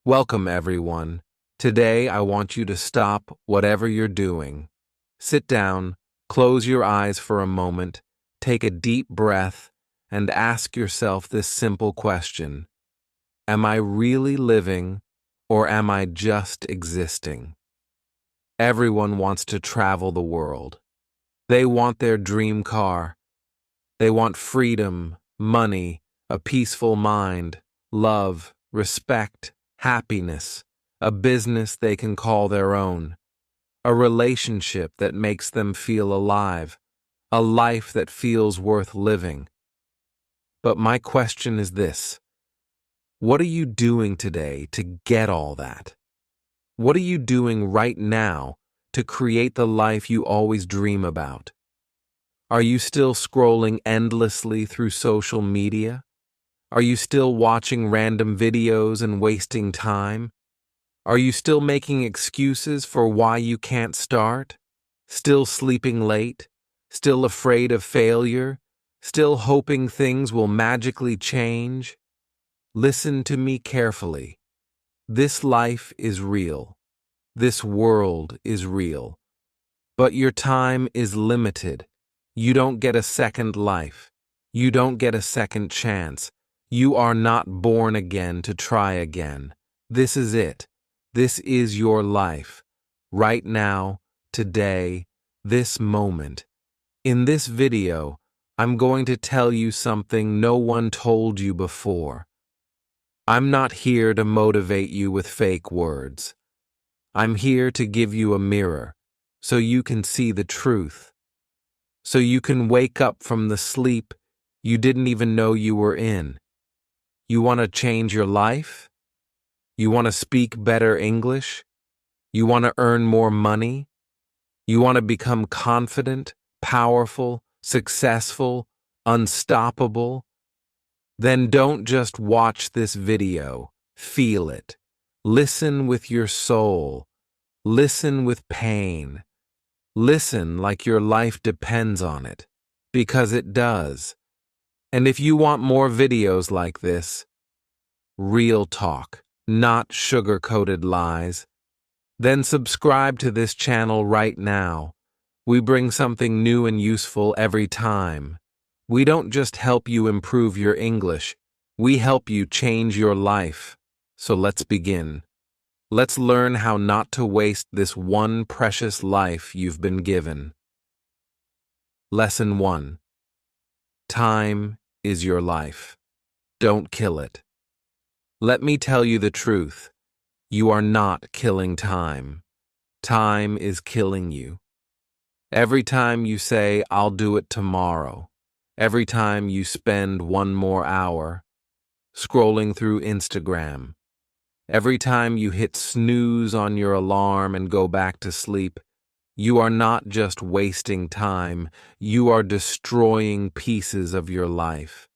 Welcome, everyone. Today, I want you to stop whatever you're doing. Sit down, close your eyes for a moment, take a deep breath, and ask yourself this simple question: am I really living, or am I just existing? Everyone wants to travel the world. They want their dream car. They want freedom, money, a peaceful mind, love, respect, happiness, a business they can call their own, a relationship that makes them feel alive, a life that feels worth living. But my question is this: what are you doing today to get all that? What are you doing right now to create the life you always dream about? Are you still scrolling endlessly through social media? Are you still watching random videos and wasting time? Are you still making excuses for why you can't start? Still sleeping late? Still afraid of failure? Still hoping things will magically change? Listen to me carefully. This life is real. This world is real. But your time is limited. You don't get a second life. You don't get a second chance. You are not born again to try again. This is it. This is your life. Right now, today, this moment. In this video, I'm going to tell you something no one told you before. I'm not here to motivate you with fake words. I'm here to give you a mirror so you can see the truth. So you can wake up from the sleep you didn't even know you were in. You want to change your life? You want to speak better English? You want to earn more money? You want to become confident, powerful, successful, unstoppable? Then don't just watch this video. Feel it. Listen with your soul. Listen with pain. Listen like your life depends on it, because it does. And if you want more videos like this, real talk, not sugar-coated lies, then subscribe to this channel right now. We bring something new and useful every time. We don't just help you improve your English, we help you change your life. So let's begin. Let's learn how not to waste this one precious life you've been given. Lesson 1. Time is your life. Don't kill it. Let me tell you the truth. You are not killing time. Time is killing you. Every time you say, "I'll do it tomorrow," every time you spend one more hour scrolling through Instagram, every time you hit snooze on your alarm and go back to sleep, you are not just wasting time, you are destroying pieces of your life.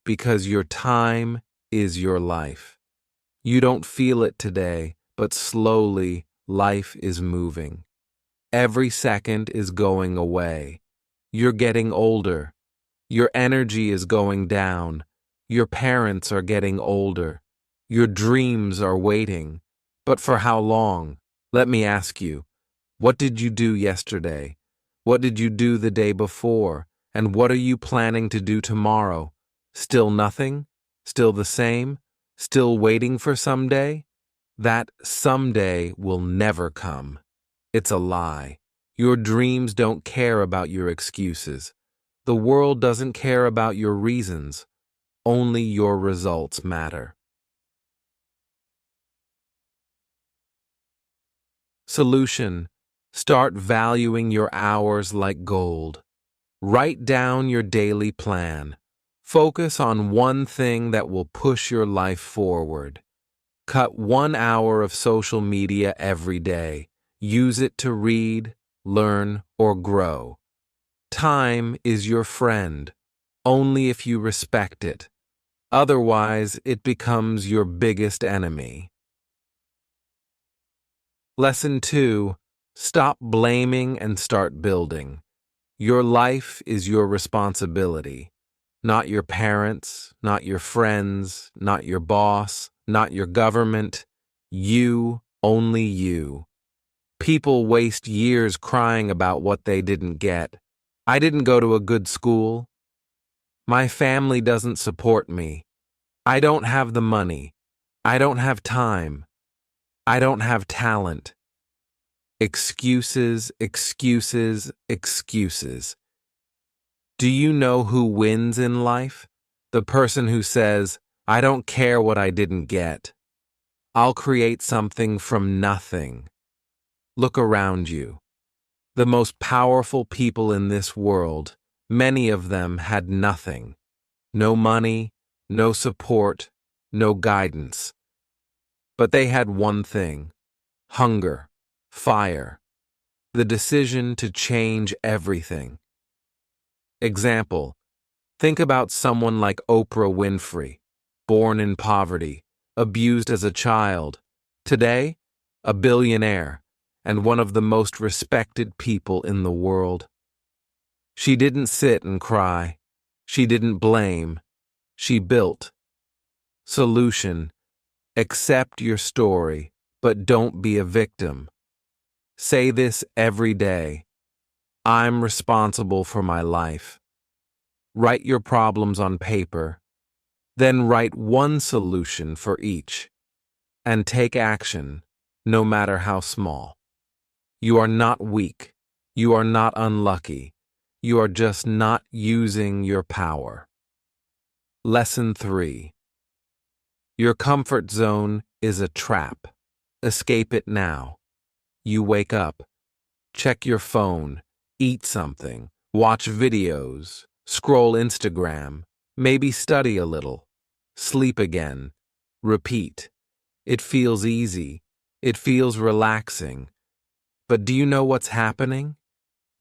Because your time is your life. You don't feel it today, but slowly life is moving. Every second is going away. You're getting older. Your energy is going down. Your parents are getting older. Your dreams are waiting. But for how long? Let me ask you, what did you do yesterday? What did you do the day before? And what are you planning to do tomorrow? Still nothing? Still the same? Still waiting for someday? That someday will never come. It's a lie. Your dreams don't care about your excuses. The world doesn't care about your reasons. Only your results matter. Solution: start valuing your hours like gold. Write down your daily plan. Focus on one thing that will push your life forward. Cut 1 hour of social media every day. Use it to read, learn, or grow. Time is your friend, only if you respect it. Otherwise, it becomes your biggest enemy. Lesson 2. Stop blaming and start building. Your life is your responsibility. Not your parents, not your friends, not your boss, not your government. You, only you. People waste years crying about what they didn't get. I didn't go to a good school. My family doesn't support me. I don't have the money. I don't have time. I don't have talent. Excuses, excuses, excuses. Do you know who wins in life? The person who says, I don't care what I didn't get. I'll create something from nothing. Look around you. The most powerful people in this world, many of them had nothing. No money, no support, no guidance. But they had one thing: hunger, fire, the decision to change everything. Example: think about someone like Oprah Winfrey, born in poverty, abused as a child, today, a billionaire, and one of the most respected people in the world. She didn't sit and cry. She didn't blame. She built. Solution: accept your story, but don't be a victim. Say this every day: I'm responsible for my life. Write your problems on paper, then write one solution for each, and take action, no matter how small. You are not weak. You are not unlucky. You are just not using your power. Lesson 3. Your comfort zone is a trap. Escape it now. You wake up, check your phone, eat something, watch videos, scroll Instagram, maybe study a little, sleep again, repeat. It feels easy. It feels relaxing. But do you know what's happening?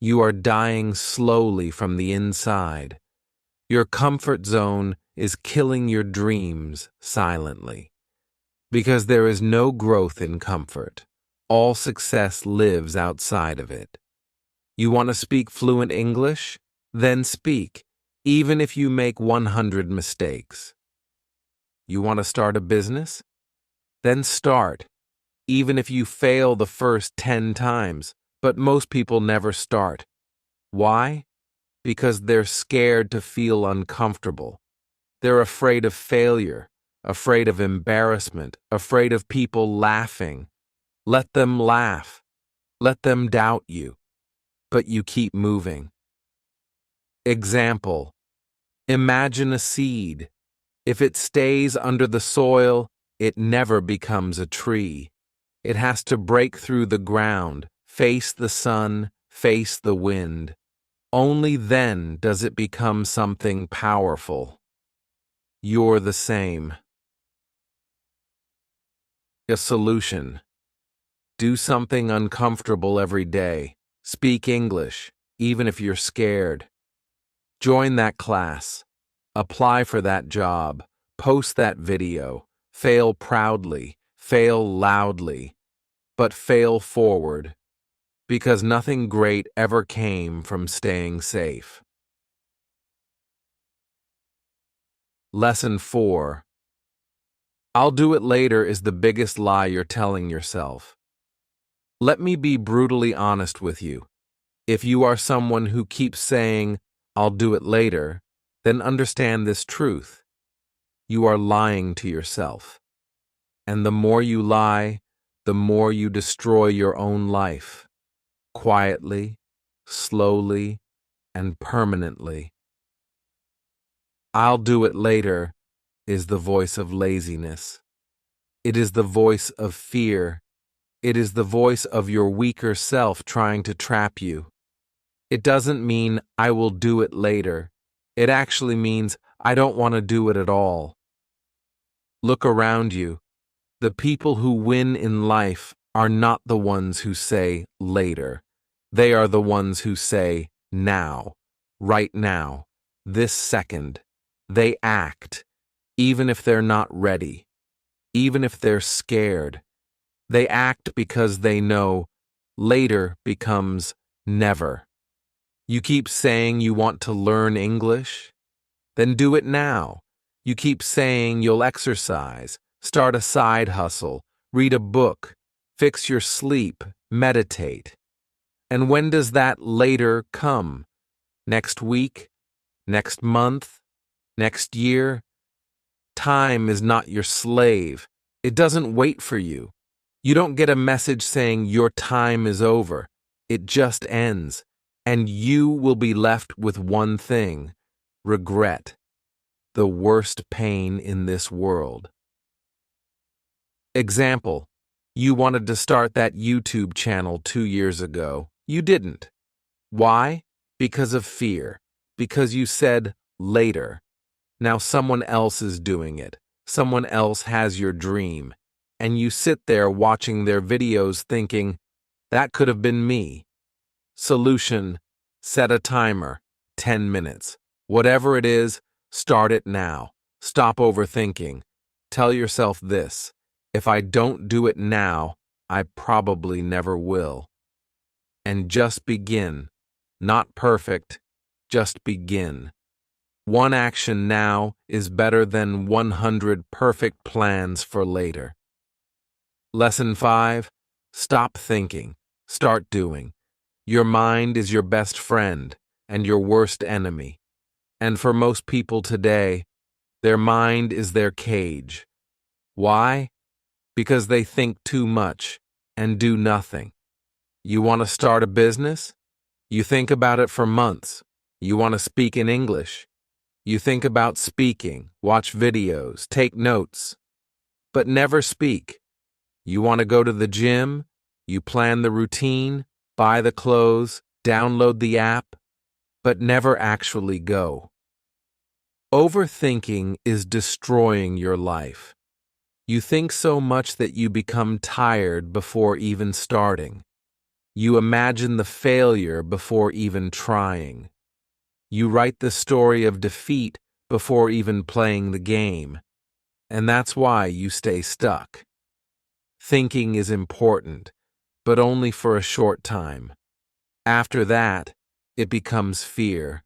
You are dying slowly from the inside. Your comfort zone is killing your dreams silently. Because there is no growth in comfort. All success lives outside of it. You want to speak fluent English? Then speak, even if you make 100 mistakes. You want to start a business? Then start, even if you fail the first 10 times, but most people never start. Why? Because they're scared to feel uncomfortable. They're afraid of failure, afraid of embarrassment, afraid of people laughing. Let them laugh. Let them doubt you. But you keep moving. Example: imagine a seed. If it stays under the soil, it never becomes a tree. It has to break through the ground, face the sun, face the wind. Only then does it become something powerful. You're the same. A solution: do something uncomfortable every day. Speak English, even if you're scared. Join that class. Apply for that job. Post that video. Fail proudly. Fail loudly. But fail forward. Because nothing great ever came from staying safe. Lesson 4. I'll do it later is the biggest lie you're telling yourself. Let me be brutally honest with you. If you are someone who keeps saying, I'll do it later, then understand this truth. You are lying to yourself. And the more you lie, the more you destroy your own life. Quietly, slowly, and permanently. I'll do it later is the voice of laziness. It is the voice of fear. It is the voice of your weaker self trying to trap you. It doesn't mean I will do it later. It actually means I don't want to do it at all. Look around you. The people who win in life are not the ones who say later. They are the ones who say now, right now, this second. They act, even if they're not ready, even if they're scared. They act because they know later becomes never. You keep saying you want to learn English? Then do it now. You keep saying you'll exercise, start a side hustle, read a book, fix your sleep, meditate. And when does that later come? Next week? Next month? Next year? Time is not your slave. It doesn't wait for you. You don't get a message saying your time is over. It just ends. And you will be left with one thing: regret. The worst pain in this world. Example: you wanted to start that YouTube channel 2 years ago. You didn't. Why? Because of fear. Because you said later. Now someone else is doing it. Someone else has your dream. And you sit there watching their videos thinking, that could have been me. Solution: set a timer, 10 minutes. Whatever it is, start it now. Stop overthinking. Tell yourself this: if I don't do it now, I probably never will. And just begin. Not perfect, just begin. One action now is better than 100 perfect plans for later. Lesson 5. Stop thinking. Start doing. Your mind is your best friend and your worst enemy. And for most people today, their mind is their cage. Why? Because they think too much and do nothing. You want to start a business? You think about it for months. You want to speak in English? You think about speaking, watch videos, take notes, but never speak. You want to go to the gym? You plan the routine, buy the clothes, download the app, but never actually go. Overthinking is destroying your life. You think so much that you become tired before even starting. You imagine the failure before even trying. You write the story of defeat before even playing the game. And that's why you stay stuck. Thinking is important, but only for a short time. After that, it becomes fear,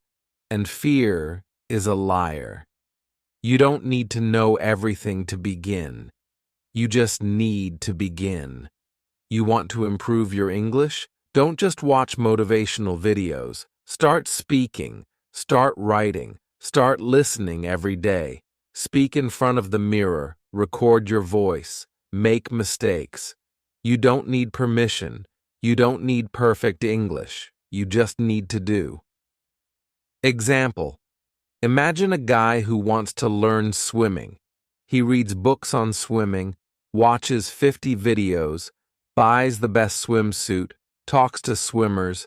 and fear is a liar. You don't need to know everything to begin. You just need to begin. You want to improve your English? Don't just watch motivational videos. Start speaking. Start writing. Start listening every day. Speak in front of the mirror. Record your voice. Make mistakes. You don't need permission. You don't need perfect English. You just need to do. Example: imagine a guy who wants to learn swimming. He reads books on swimming, watches 50 videos, buys the best swimsuit, talks to swimmers,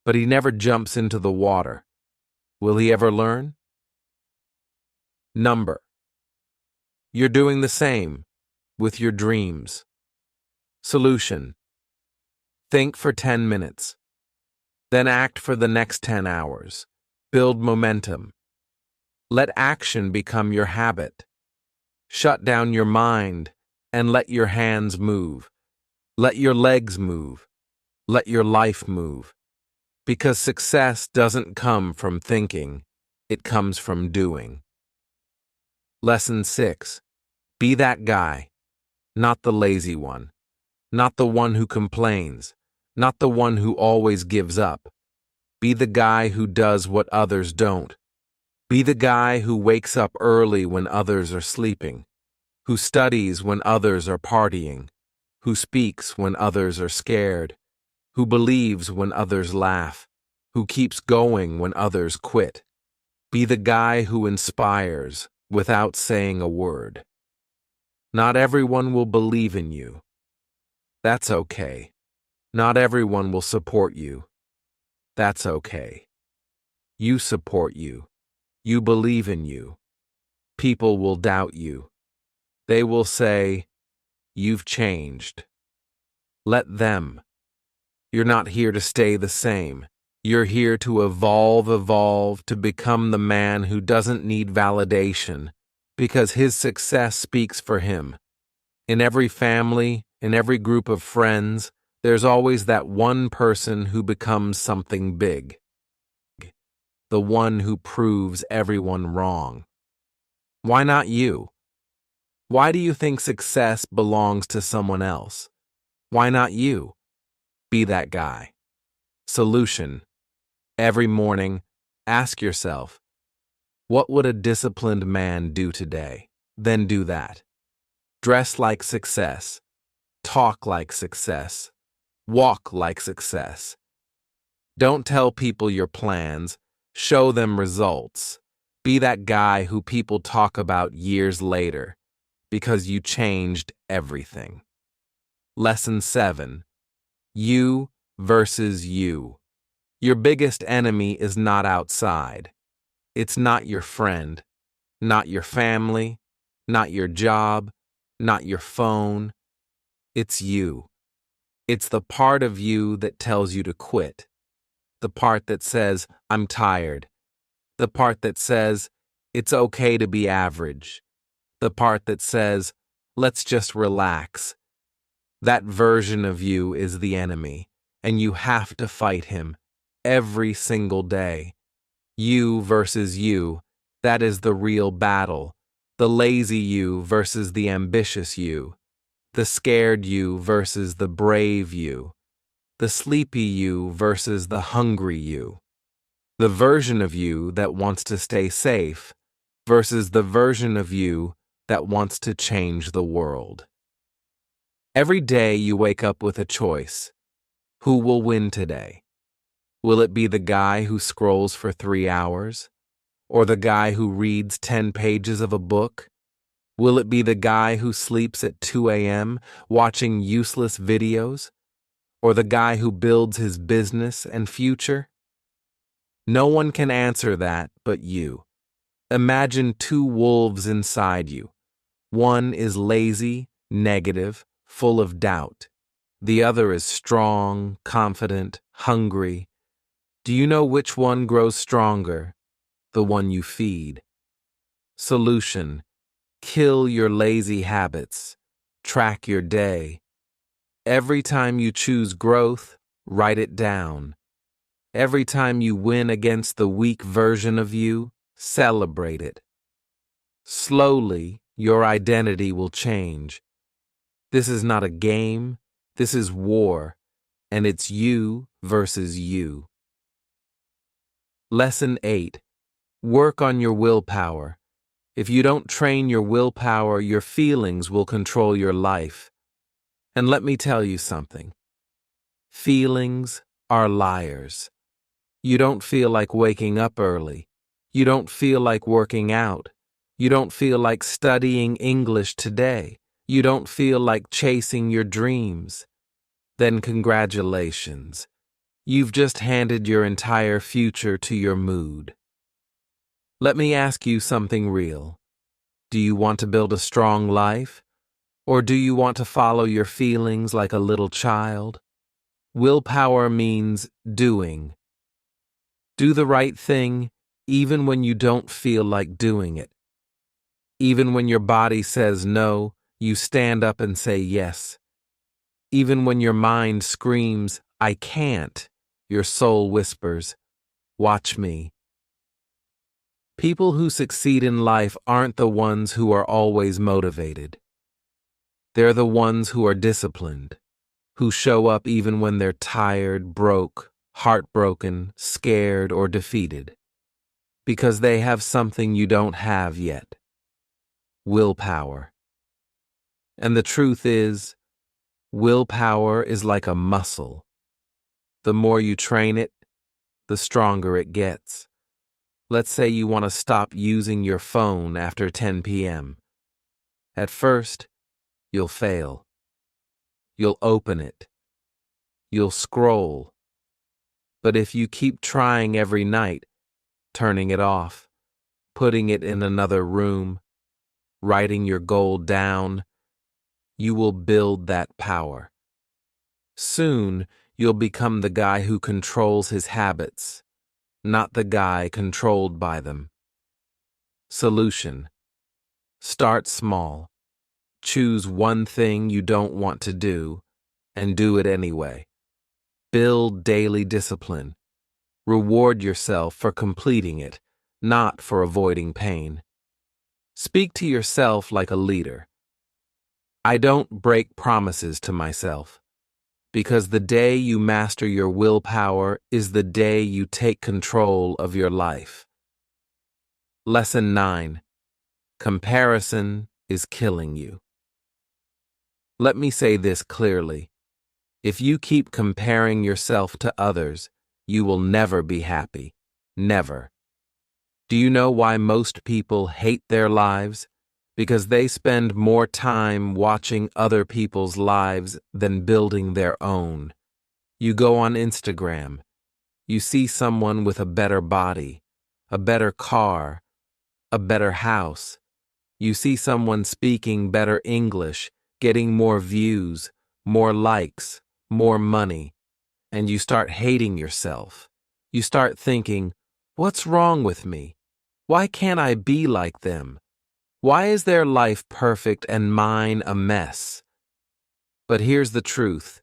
but he never jumps into the water. Will he ever learn? Number: you're doing the same with your dreams. Solution: think for 10 minutes. Then act for the next 10 hours. Build momentum. Let action become your habit. Shut down your mind and let your hands move. Let your legs move. Let your life move. Because success doesn't come from thinking, it comes from doing. Lesson 6. Be that guy, not the lazy one, not the one who complains, not the one who always gives up. Be the guy who does what others don't. Be the guy who wakes up early when others are sleeping, who studies when others are partying, who speaks when others are scared, who believes when others laugh, who keeps going when others quit. Be the guy who inspires without saying a word. Not everyone will believe in you. That's okay. Not everyone will support you. That's okay. You support you. You believe in you. People will doubt you. They will say, "You've changed." Let them. You're not here to stay the same. You're here to evolve to become the man who doesn't need validation because his success speaks for him. In every family, in every group of friends, there's always that one person who becomes something big. The one who proves everyone wrong. Why not you? Why do you think success belongs to someone else? Why not you? Be that guy. Solution. Every morning, ask yourself, what would a disciplined man do today? Then do that. Dress like success. Talk like success. Walk like success. Don't tell people your plans. Show them results. Be that guy who people talk about years later because you changed everything. Lesson 7. You versus you. Your biggest enemy is not outside. It's not your friend, not your family, not your job, not your phone. It's you. It's the part of you that tells you to quit. The part that says, I'm tired. The part that says, it's okay to be average. The part that says, let's just relax. That version of you is the enemy, and you have to fight him every single day. You versus you, that is the real battle. The lazy you versus the ambitious you. The scared you versus the brave you. The sleepy you versus the hungry you. The version of you that wants to stay safe versus the version of you that wants to change the world. Every day you wake up with a choice. Who will win today? Will it be the guy who scrolls for 3 hours? Or the guy who reads 10 pages of a book? Will it be the guy who sleeps at 2 a.m. watching useless videos? Or the guy who builds his business and future? No one can answer that but you. Imagine 2 wolves inside you. One is lazy, negative, full of doubt. The other is strong, confident, hungry. Do you know which one grows stronger? The one you feed. Solution. Kill your lazy habits. Track your day. Every time you choose growth, write it down. Every time you win against the weak version of you, celebrate it. Slowly, your identity will change. This is not a game, this is war, and it's you versus you. Lesson 8. Work on your willpower. If you don't train your willpower, your feelings will control your life. And let me tell you something. Feelings are liars. You don't feel like waking up early. You don't feel like working out. You don't feel like studying English today. You don't feel like chasing your dreams. Then congratulations. You've just handed your entire future to your mood. Let me ask you something real. Do you want to build a strong life? Or do you want to follow your feelings like a little child? Willpower means doing. Do the right thing even when you don't feel like doing it. Even when your body says no, you stand up and say yes. Even when your mind screams, I can't, your soul whispers, watch me. People who succeed in life aren't the ones who are always motivated. They're the ones who are disciplined, who show up even when they're tired, broke, heartbroken, scared, or defeated. Because they have something you don't have yet. Willpower. And the truth is, willpower is like a muscle. The more you train it, the stronger it gets. Let's say you want to stop using your phone after 10 p.m. At first, you'll fail. You'll open it. You'll scroll. But if you keep trying every night, turning it off, putting it in another room, writing your goal down, you will build that power. Soon, you'll become the guy who controls his habits, not the guy controlled by them. Solution. Start small. Choose one thing you don't want to do, and do it anyway. Build daily discipline. Reward yourself for completing it, not for avoiding pain. Speak to yourself like a leader. I don't break promises to myself, because the day you master your willpower is the day you take control of your life. Lesson 9. Comparison is killing you. Let me say this clearly. If you keep comparing yourself to others, you will never be happy. Never. Do you know why most people hate their lives? Because they spend more time watching other people's lives than building their own. You go on Instagram. You see someone with a better body, a better car, a better house. You see someone speaking better English, getting more views, more likes, more money, and you start hating yourself. You start thinking, what's wrong with me? Why can't I be like them? Why is their life perfect and mine a mess? But here's the truth.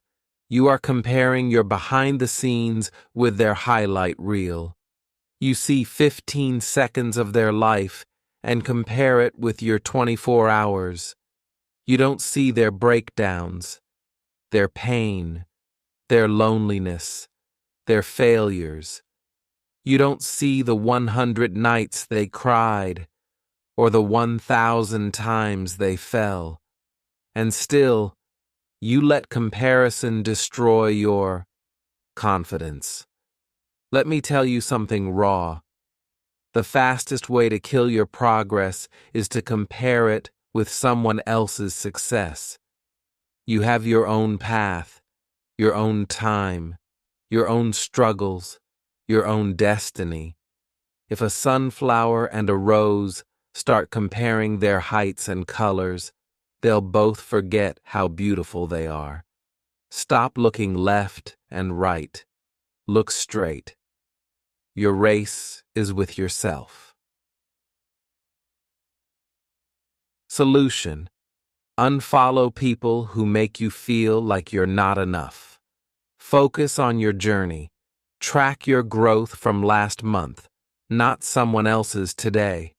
You are comparing your behind the scenes with their highlight reel. You see 15 seconds of their life and compare it with your 24 hours. You don't see their breakdowns, their pain, their loneliness, their failures. You don't see the 100 nights they cried or the 1,000 times they fell. And still, you let comparison destroy your confidence. Let me tell you something raw. The fastest way to kill your progress is to compare it with someone else's success. You have your own path, your own time, your own struggles, your own destiny. If a sunflower and a rose start comparing their heights and colors, they'll both forget how beautiful they are. Stop looking left and right. Look straight. Your race is with yourself. Solution: unfollow people who make you feel like you're not enough. Focus on your journey. Track your growth from last month, not someone else's today.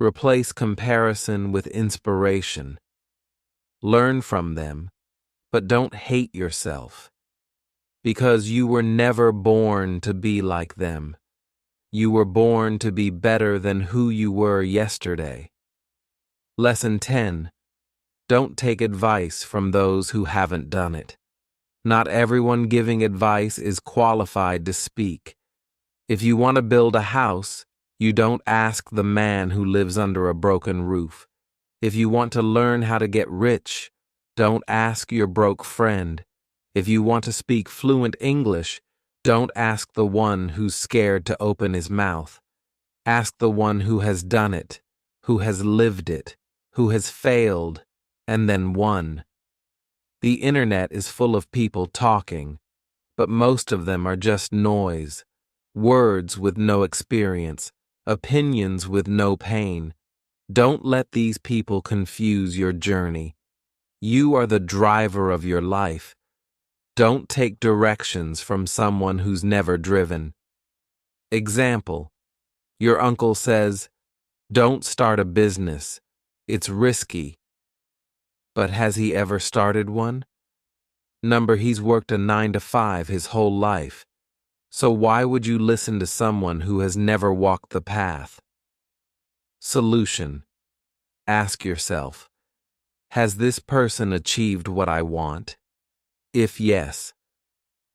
Replace comparison with inspiration. Learn from them, but don't hate yourself. Because you were never born to be like them. You were born to be better than who you were yesterday. Lesson 10. Don't take advice from those who haven't done it. Not everyone giving advice is qualified to speak. If you want to build a house, you don't ask the man who lives under a broken roof. If you want to learn how to get rich, don't ask your broke friend. If you want to speak fluent English, don't ask the one who's scared to open his mouth. Ask the one who has done it, who has lived it, who has failed, and then won. The internet is full of people talking, but most of them are just noise, words with no experience, opinions with no pain. Don't let these people confuse your journey. You are the driver of your life. Don't take directions from someone who's never driven. Example: your uncle says, don't start a business. It's risky. But has he ever started one? He's worked a 9-to-5 his whole life. So why would you listen to someone who has never walked the path? Solution: ask yourself, has this person achieved what I want? If yes,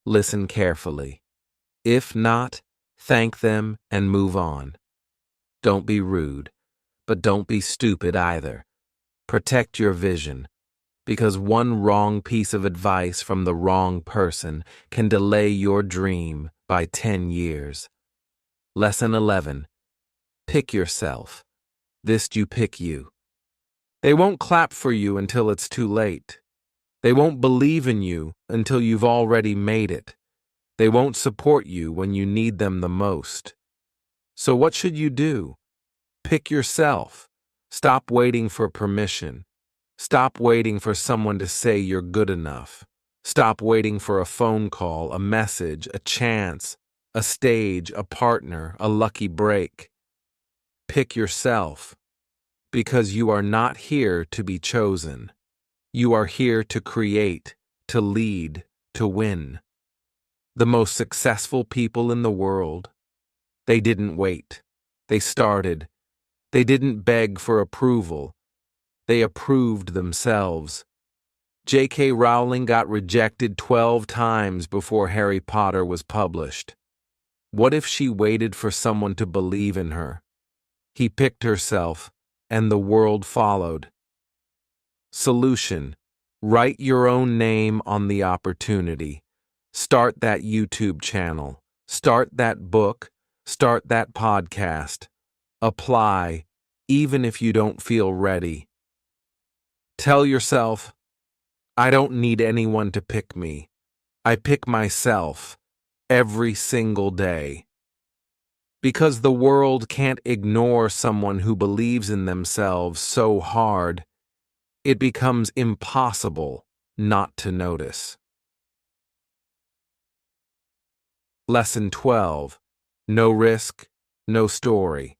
listen carefully. If not, thank them and move on. Don't be rude, but don't be stupid either. Protect your vision, because one wrong piece of advice from the wrong person can delay your dream by 10 years. Lesson 11. Pick yourself. This you pick you. They won't clap for you until it's too late. They won't believe in you until you've already made it. They won't support you when you need them the most. So what should you do? Pick yourself. Stop waiting for permission. Stop waiting for someone to say you're good enough. Stop waiting for a phone call, a message, a chance, a stage, a partner, a lucky break. Pick yourself, because you are not here to be chosen. You are here to create, to lead, to win. The most successful people in the world, they didn't wait. They started. They didn't beg for approval. They approved themselves. J.K. Rowling got rejected 12 times before Harry Potter was published. What if she waited for someone to believe in her? He picked herself, and the world followed. Solution: write your own name on the opportunity. Start that YouTube channel. Start that book. Start that podcast. Apply, even if you don't feel ready. Tell yourself, I don't need anyone to pick me. I pick myself every single day. Because the world can't ignore someone who believes in themselves so hard, it becomes impossible not to notice. Lesson 12. No risk, no story.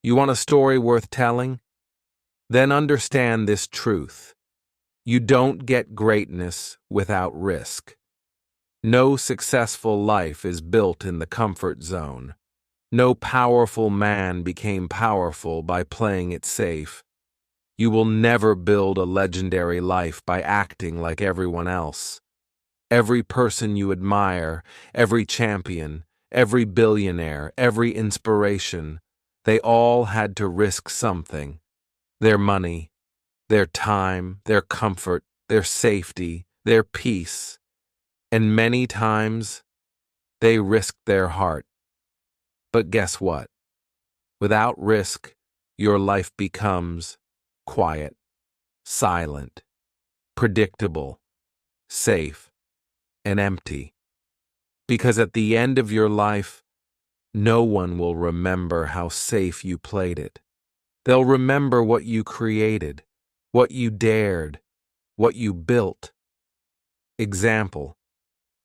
You want a story worth telling? Then understand this truth. You don't get greatness without risk. No successful life is built in the comfort zone. No powerful man became powerful by playing it safe. You will never build a legendary life by acting like everyone else. Every person you admire, every champion, every billionaire, every inspiration, they all had to risk something. Their money, their time, their comfort, their safety, their peace. And many times, they risked their heart. But guess what? Without risk, your life becomes quiet, silent, predictable, safe, and empty. Because at the end of your life, no one will remember how safe you played it. They'll remember what you created, what you dared, what you built. Example: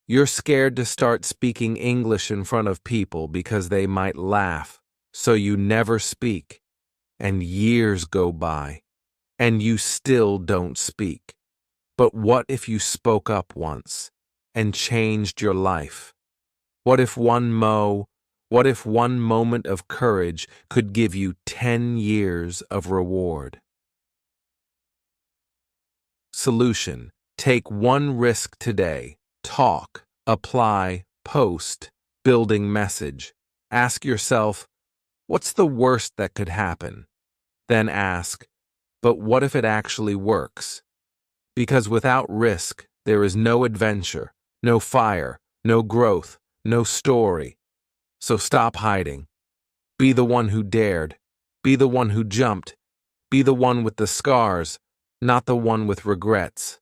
you're scared to start speaking English in front of people because they might laugh, so you never speak, and years go by, and you still don't speak. But what if you spoke up once and changed your life? What if one moment of courage could give you 10 years of reward? Solution: take one risk today. Talk, apply, post, building message. Ask yourself, what's the worst that could happen? Then ask, but what if it actually works? Because without risk, there is no adventure, no fire, no growth, no story. So stop hiding. Be the one who dared. Be the one who jumped. Be the one with the scars, not the one with regrets.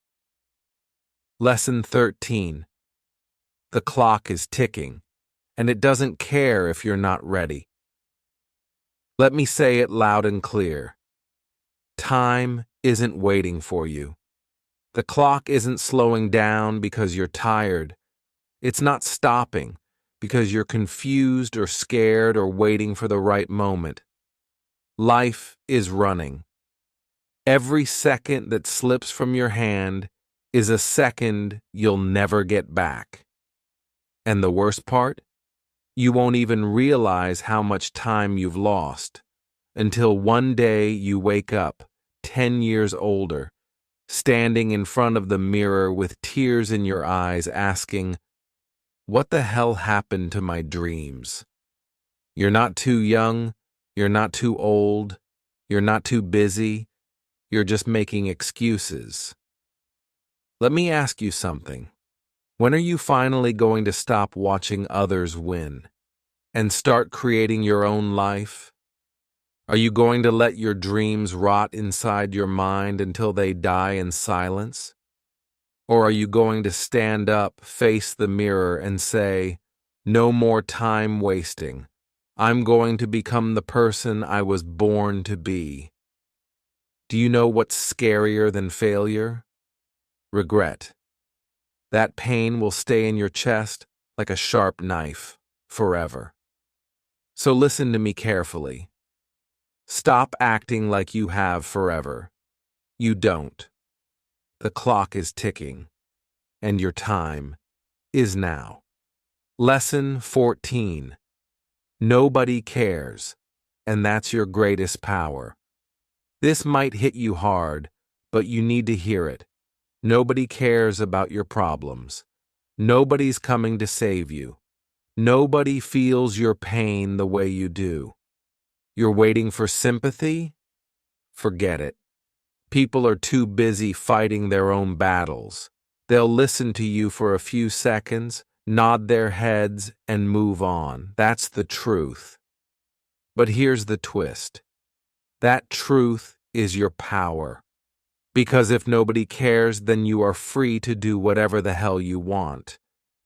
Lesson 13. The clock is ticking, and it doesn't care if you're not ready. Let me say it loud and clear. Time isn't waiting for you. The clock isn't slowing down because you're tired. It's not stopping because you're confused or scared or waiting for the right moment. Life is running. Every second that slips from your hand is a second you'll never get back. And the worst part? You won't even realize how much time you've lost until one day you wake up 10 years older, standing in front of the mirror with tears in your eyes asking, what the hell happened to my dreams? You're not too young, you're not too old, you're not too busy, you're just making excuses. Let me ask you something. When are you finally going to stop watching others win and start creating your own life? Are you going to let your dreams rot inside your mind until they die in silence? Or are you going to stand up, face the mirror, and say, no more time wasting. I'm going to become the person I was born to be. Do you know what's scarier than failure? Regret. That pain will stay in your chest like a sharp knife forever. So listen to me carefully. Stop acting like you have forever. You don't. The clock is ticking, and your time is now. Lesson 14. Nobody cares, and that's your greatest power. This might hit you hard, but you need to hear it. Nobody cares about your problems. Nobody's coming to save you. Nobody feels your pain the way you do. You're waiting for sympathy? Forget it. People are too busy fighting their own battles. They'll listen to you for a few seconds, nod their heads, and move on. That's the truth. But here's the twist. That truth is your power. Because if nobody cares, then you are free to do whatever the hell you want.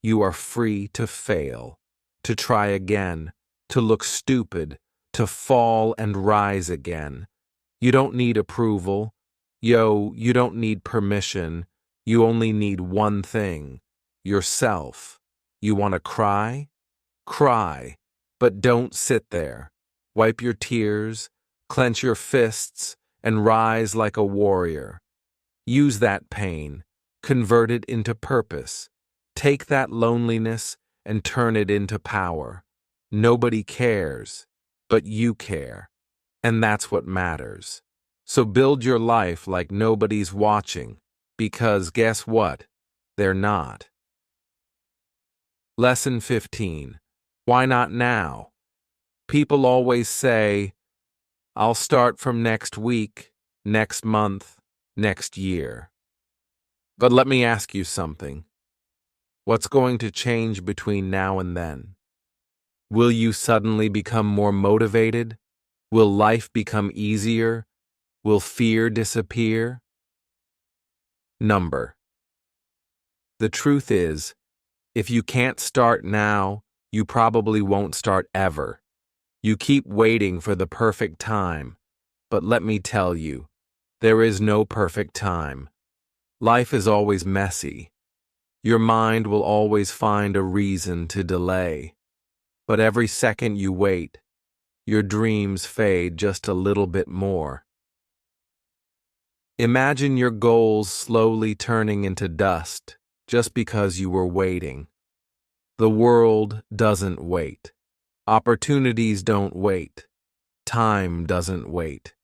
You are free to fail, to try again, to look stupid, to fall and rise again. You don't need approval. You don't need permission. You only need one thing: yourself. You want to cry? Cry, but don't sit there. Wipe your tears, clench your fists, and rise like a warrior. Use that pain, convert it into purpose. Take that loneliness and turn it into power. Nobody cares, but you care, and that's what matters. So build your life like nobody's watching, because guess what? They're not. Lesson 15. Why not now? People always say, I'll start from next week, next month, next year. But let me ask you something. What's going to change between now and then? Will you suddenly become more motivated? Will life become easier? Will fear disappear? Number. The truth is, if you can't start now, you probably won't start ever. You keep waiting for the perfect time, but let me tell you, there is no perfect time. Life is always messy. Your mind will always find a reason to delay. But every second you wait, your dreams fade just a little bit more. Imagine your goals slowly turning into dust just because you were waiting. The world doesn't wait. Opportunities don't wait. Time doesn't wait.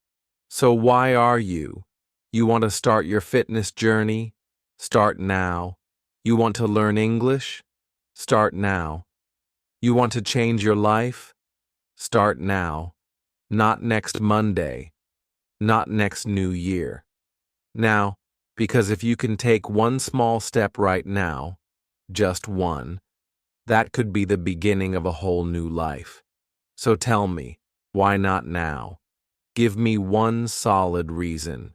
So why are you? You want to start your fitness journey? Start now. You want to learn English? Start now. You want to change your life? Start now. Not next Monday. Not next New Year. Now, because if you can take one small step right now, just one, that could be the beginning of a whole new life. So tell me, why not now? Give me one solid reason.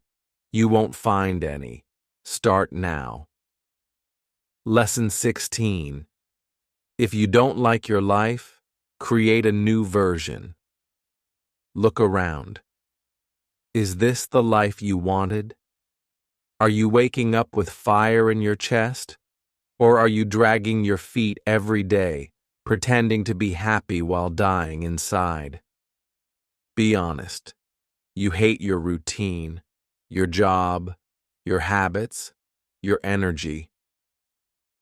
You won't find any. Start now. Lesson 16. If you don't like your life, create a new version. Look around. Is this the life you wanted? Are you waking up with fire in your chest? Or are you dragging your feet every day, pretending to be happy while dying inside? Be honest. You hate your routine, your job, your habits, your energy.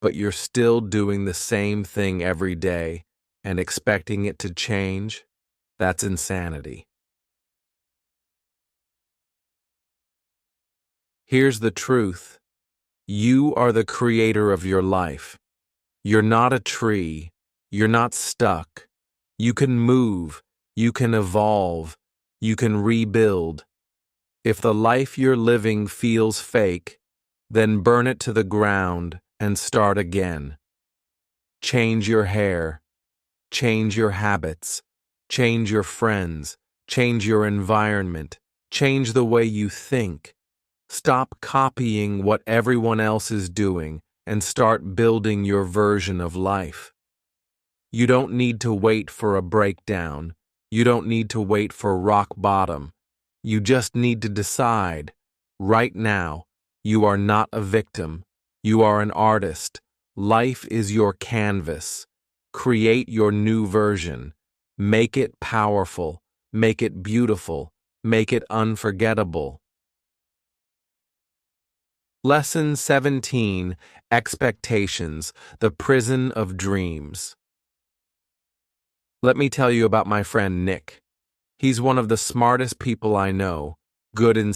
But you're still doing the same thing every day and expecting it to change? That's insanity. Here's the truth. You are the creator of your life. You're not a tree. You're not stuck. You can move. You can evolve. You can rebuild. If the life you're living feels fake, then burn it to the ground and start again. Change your hair. Change your habits. Change your friends. Change your environment. Change the way you think. Stop copying what everyone else is doing and start building your version of life. You don't need to wait for a breakdown. You don't need to wait for rock bottom. You just need to decide, right now, you are not a victim. You are an artist. Life is your canvas. Create your new version. Make it powerful. Make it beautiful. Make it unforgettable. Lesson 17, Expectations, the Prison of Dreams. Let me tell you about my friend Nick. He's one of the smartest people I know, good in